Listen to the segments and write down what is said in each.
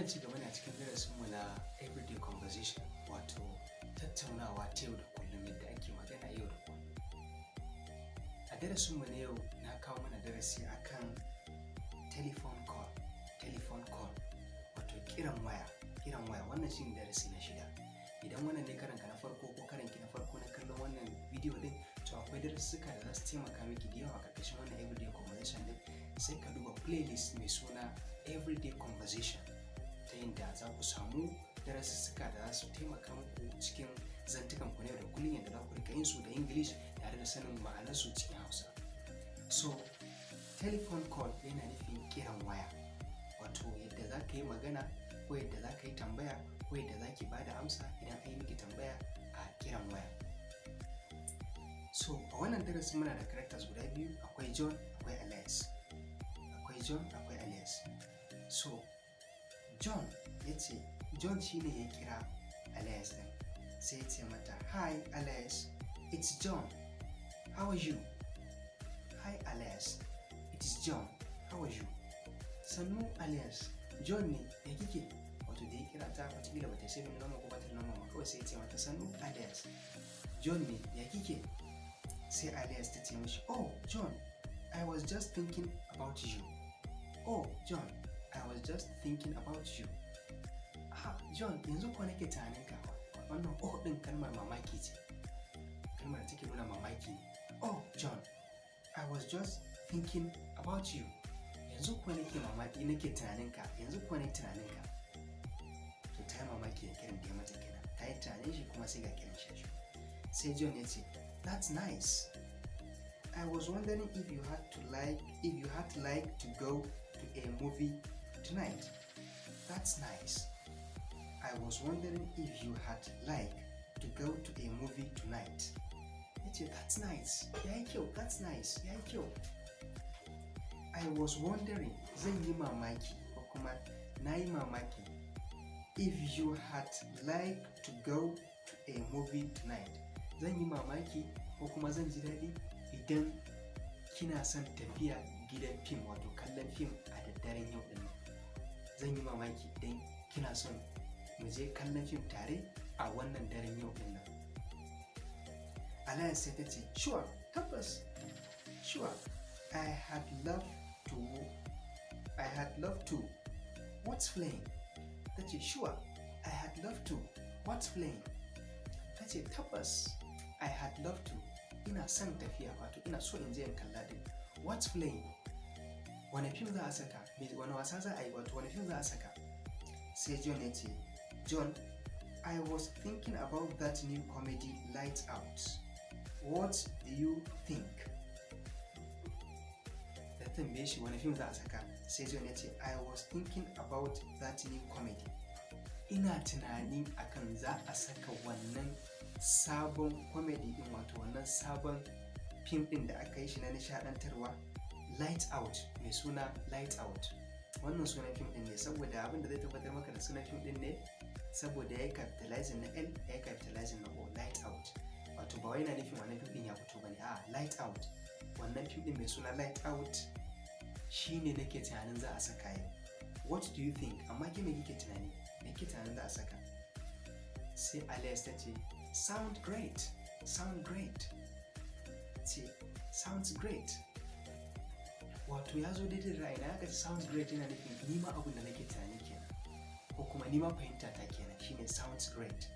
Wannan ci gaba ne a cikin darasinmu na everyday conversation, wato tattaunawa ta yau da kullum yadda ake magana yau da kullum. A darasinmu na yau na kawo mana darasi akan telephone call wato kiran waya. Wannan shi ne darasi na 6. Idan wannan ne karanka na farko ko karanki na farko na kallon wannan bidiyo din, to akwai darussuka da za su taimaka miki da yawa a ƙarƙashin wannan everyday conversation din. Sai ka duba playlist mai suna everyday conversation, ta yadda za ku samu darussuka da za su taimaka muku cikin zantukan ku na yau da kullum, yadda za ku rika yin su da English tare da sanin ma'anarsu cikin Hausa. So telephone call yana nufin kiran waya, wato yadda za ka yi magana ko yadda za ka yi tambaya ko yadda za ki bada amsa idan an yi miki tambaya a kiran waya. So a wannan darasin muna da characters guda biyu, akwai John akwai Alice. So John shine ya kira Alice din, sai ya ce mata, "Hi Alice, it's John. How are you?" "Hi Alice, it's John. How are you?" "Sannu Alice, John ne, ya kike?" Wato da ya kira ta wataƙila ba ta sai min noma ko ba ta noma ba, kawai sai ya ce mata, "Sannu Alice, John ne, ya kike?" Sai Alice ta ce mishi, "Oh John, I was just thinking about you." "Oh John, I was just thinking about you." "Ah John, yanzu ko nake tunanin ka." Wannan "oh" din kalmar mamaki ce, kalmar da take nuna mamaki. "Oh John, I was just thinking about you." Yanzu ko nake tunanin ka, yanzu ko nake tunanin ka. To ta yi mamaki da kiran da ya mata kenan, ta yi tunanin shi kuma sai ga kiran shi. Sai John ya ce, "That's nice. I was wondering if you had like to go to a movie tonight." "That's nice. I was wondering if you had like to go to a movie tonight." Yace, "That's nice. Yayi kyau. That's nice. Yayi kyau." I was wondering, zan yi mamaki ko kuma na yi mamaki, if you had like to go to a movie tonight. Zan yi mamaki ko kuma zan ji daɗi idan kina son tafiya gidan fim, wato kallon fim a daddaren yau ɗin. Zan yi mamaki idan kina son mu je kallon fim tare a wannan daren yau ɗin nan. Alice sai ta ce, "Sure, tabbas. Sure, I had love to. What's playing?" Ta ce, "Sure, I had love to. What's playing?" Ta ce, "Tabbas, I had love to. Ina son tafiya, wato ina so in je in kalla din. What's playing? Wane fim za a saka? Wane wasa za a yi, wato wane fim za a saka?" Sai John ya ce, "John, I was thinking about that new comedy Lights Out. What do you think?" Da tambaye shi wane fim za a saka, sai John ya ce, "I was thinking about that new comedy." Ina tunani akan za a saka wannan sabon comedy din, wato wannan sabon fim din da aka yi shi na nishadantarwa, Lights Out, mai suna Lights Out. Wannan sunan fim din ne, saboda abin da zai tabbatar maka da sunan fim din ne, saboda ya capitalizing na L, ya capitalizing na O, Lights Out. Wato ba wai na nufin wannan fim din ya fito bane, Lights Out. Wannan fim din mai suna Lights Out shine nake tunanin za a saka yau. What do you think? Amma ke me kike tunani? Me kike tunanin za a saka? Sai Alice ta ce, "Sound great. Ce, sounds great." Wato ya zo daidai da ra'ayina, aka ce sounds great yana nufin ni ma abin da nake tunani kenan, ko kuma ni ma fahimta ta kenan, shine sounds great.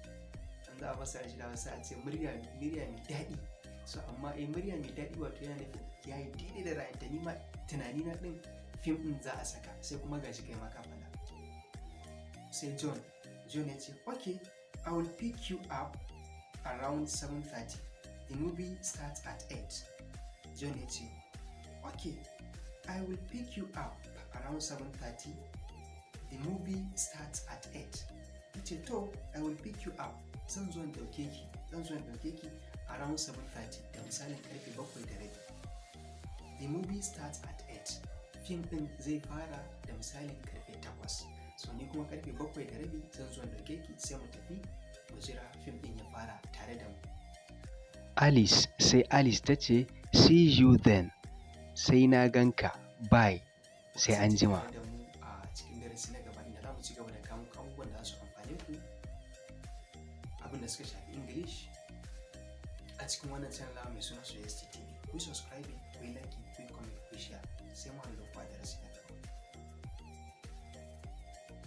An za a fassara shi da Hausa a ce murya mai daɗi. So amma murya mai daɗi wato yana nufin ya yi daidai da ra'ayinta, ni ma tunani na ɗin fim ɗin za a saka, sai kuma gashi kai ma ka faɗa. Sai John ya ce, "Okay, I will pick you up around 7:30. The movie starts at 8. John ya ce, "Okay, I will pick you up around 7:30. The movie starts at 8. Ya ce, "To, I will pick you up. Zan zo in ɗauke ki around 7:30, da misalin karfe 7:30. The movie starts at 8. Fim ɗin zai fara da misalin karfe 8. So ni kuma karfe 7:30 zan zo in ɗauke ki, sai mu tafi mu jira fim ɗin ya fara tare da mu." Sai Alice ta ce, "See you then." Sai na ganka, bye, sai an jima. Da mu a cikin darasi na gaba inda za mu ci gaba da kawo muku abubuwan da za su amfane ku, abin da suka shafi English a cikin wannan channel mai suna Soyesti TV. Ku subscribe, ku yi like, ku yi comment, ku share. Sai